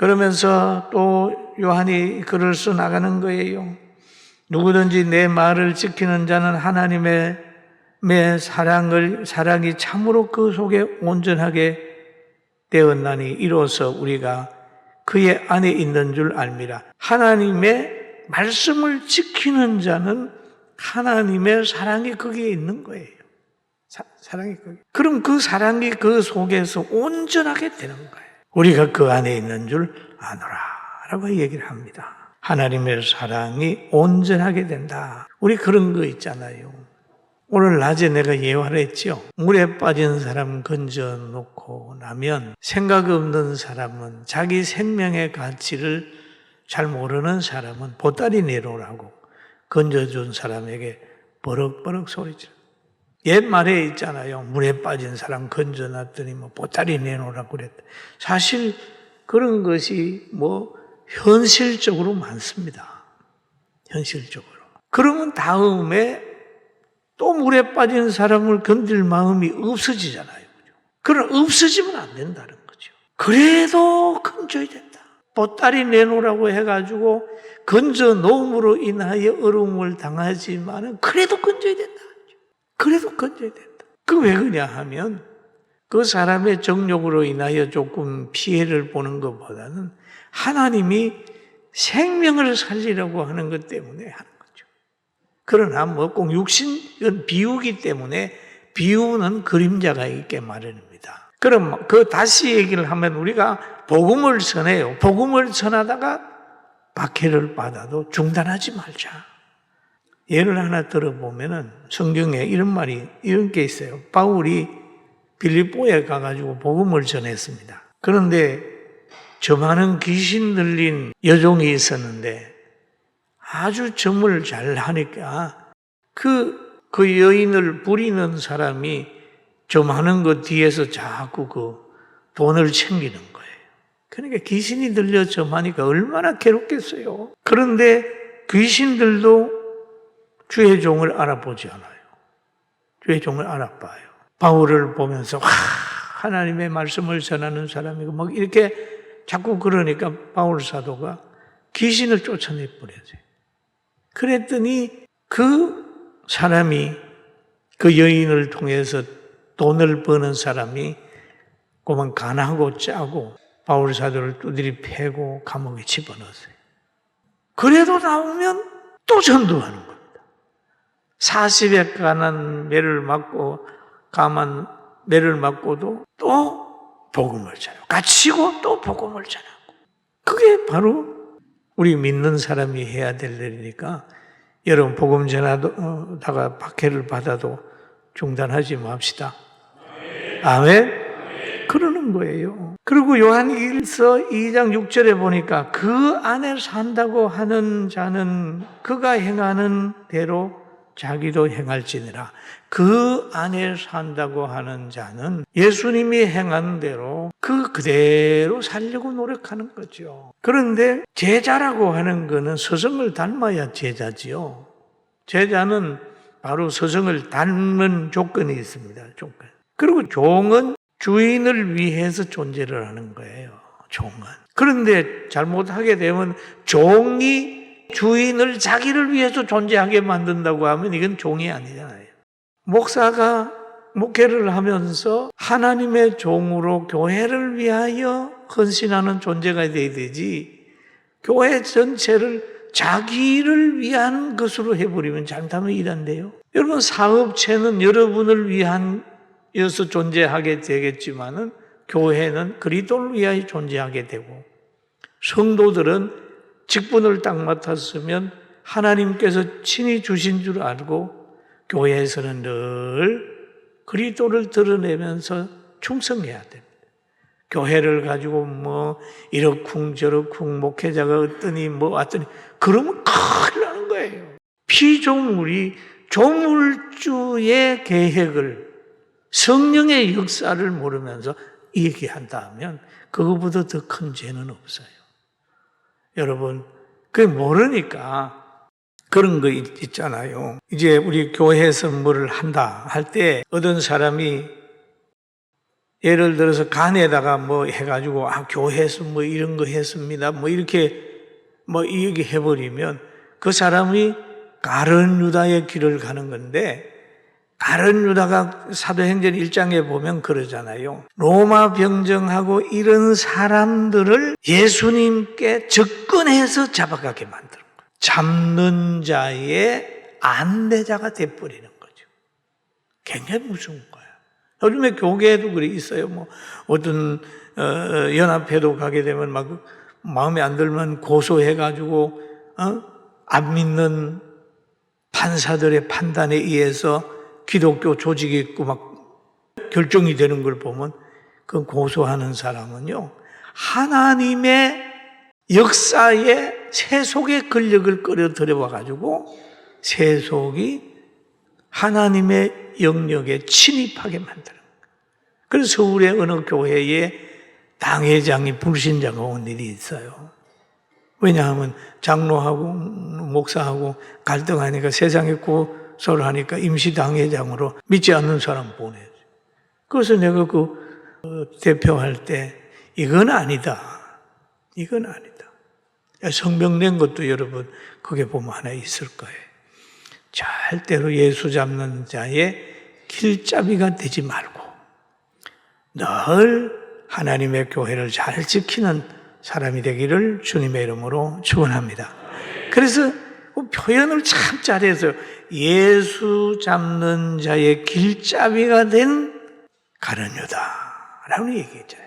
그러면서 또 요한이 글을 써나가는 거예요. 누구든지 내 말을 지키는 자는 하나님의 사랑이 참으로 그 속에 온전하게 되었나니 이로써 우리가 그의 안에 있는 줄 알미라. 하나님의 말씀을 지키는 자는 하나님의 사랑이 거기에 있는 거예요. 사랑이 거기. 그럼 그 사랑이 그 속에서 온전하게 되는 거예요. 우리가 그 안에 있는 줄 아노라 라고 얘기를 합니다. 하나님의 사랑이 온전하게 된다. 우리 그런 거 있잖아요. 오늘 낮에 내가 예화를 했죠. 물에 빠진 사람 건져 놓고 나면 생각 없는 사람은, 자기 생명의 가치를 잘 모르는 사람은 보따리 내놓으라고 건져준 사람에게 버럭버럭 소리치는. 옛말에 있잖아요. 물에 빠진 사람 건져놨더니 보따리 내놓으라고 그랬다. 사실 그런 것이 현실적으로 많습니다. 현실적으로. 그러면 다음에 또 물에 빠진 사람을 건들 마음이 없어지잖아요. 그럼 없어지면 안 된다는 거죠. 그래도 건져야 된다. 보따리 내놓으라고 해가지고 건져 놓음으로 인하여 어려움을 당하지만은 그래도 건져야 된다. 그래도 건져야 된다. 그 왜 그러냐 하면 그 사람의 정욕으로 인하여 조금 피해를 보는 것보다는 하나님이 생명을 살리려고 하는 것 때문에 하는 거죠. 그러나 꼭 이건 비유기 때문에 비유는 그림자가 있게 마련입니다. 그럼 다시 얘기를 하면 우리가 복음을 전해요. 복음을 전하다가 박해를 받아도 중단하지 말자. 예를 하나 들어보면은 성경에 이런 게 있어요. 바울이 빌립보에 가가지고 복음을 전했습니다. 그런데 저 많은 귀신 들린 여종이 있었는데 아주 점을 잘 하니까 그 여인을 부리는 사람이 저 많은 것 뒤에서 자꾸 그 돈을 챙기는 거예요. 그러니까 귀신이 들려 점하니까 얼마나 괴롭겠어요. 그런데 귀신들도 주의 종을 알아보지 않아요. 주의 종을 알아봐요. 바울을 보면서 하나님의 말씀을 전하는 사람이고 이렇게 자꾸 그러니까 바울 사도가 귀신을 쫓아내 버려요. 그랬더니 그 사람이 그 여인을 통해서 돈을 버는 사람이 그만 간하고 짜고 바울 사도를 두드리 패고 감옥에 집어넣었어요. 그래도 나오면 또 전도하는 겁니다. 40에 가난 매를 맞고 가만 매를 맞고도 또 복음을 전하고 갇히고 또 복음을 전하고. 그게 바로 우리 믿는 사람이 해야 될 일이니까 여러분 복음 전하다가 박해를 받아도 중단하지 맙시다. 아멘. 그러는 거예요. 그리고 요한일서 2장 6절에 보니까 그 안에 산다고 하는 자는 그가 행하는 대로 자기도 행할지니라. 그 안에 산다고 하는 자는 예수님이 행한 대로 그대로 살려고 노력하는 거죠. 그런데 제자라고 하는 거는 스승을 닮아야 제자지요. 제자는 바로 스승을 닮는 조건이 있습니다. 조건. 그리고 종은 주인을 위해서 존재를 하는 거예요. 종은. 그런데 잘못하게 되면 종이 주인을 자기를 위해서 존재하게 만든다고 하면 이건 종이 아니잖아요. 목사가 목회를 하면서 하나님의 종으로 교회를 위하여 헌신하는 존재가 되어야 되지, 교회 전체를 자기를 위한 것으로 해버리면 잘못하면 일한대요. 여러분, 사업체는 여러분을 위하여서 존재하게 되겠지만은 교회는 그리스도를 위하여 존재하게 되고, 성도들은 직분을 딱 맡았으면 하나님께서 친히 주신 줄 알고 교회에서는 늘 그리스도를 드러내면서 충성해야 됩니다. 교회를 가지고 이러쿵저러쿵 목회자가 어떠니 왔더니 그러면 큰일 나는 거예요. 피조물이 조물주의 계획을, 성령의 역사를 모르면서 얘기한다면 그거보다 더 큰 죄는 없어요. 여러분, 그게 모르니까 그런 거 있잖아요. 이제 우리 교회에서 뭐를 한다 할 때 어떤 사람이 예를 들어서 간에다가 뭐 해가지고 교회에서 뭐 이런 거 했습니다. 뭐 이렇게 뭐 얘기해버리면 그 사람이 가룟 유다의 길을 가는 건데, 가룟 유다가 사도행전 1장에 보면 그러잖아요. 로마 병정하고 이런 사람들을 예수님께 접근해서 잡아가게 만드는 거예요. 잡는 자의 안대자가 돼버리는 거죠. 굉장히 무서운 거예요. 요즘에 교계에도 그래 있어요. 뭐 어떤 연합회도 가게 되면 막 마음에 안 들면 고소해가지고 안 믿는 판사들의 판단에 의해서 기독교 조직이 있고 막 결정이 되는 걸 보면 그 고소하는 사람은요, 하나님의 역사에 세속의 권력을 끌어들여와 가지고 세속이 하나님의 영역에 침입하게 만드는 거예요. 그래서 서울의 어느 교회에 당회장이 불신자가 온 일이 있어요. 왜냐하면 장로하고 목사하고 갈등하니까, 세상에 고소를 하니까 임시당회장으로 믿지 않는 사람 보내죠. 그래서 내가 대표할 때 이건 아니다. 이건 아니다. 성명 낸 것도 여러분 그게 보면 하나 있을 거예요. 절대로 예수 잡는 자의 길잡이가 되지 말고 늘 하나님의 교회를 잘 지키는 사람이 되기를 주님의 이름으로 축원합니다. 그래서 표현을 참 잘해서 예수 잡는 자의 길잡이가 된 가룟 유다라고 얘기했잖아요.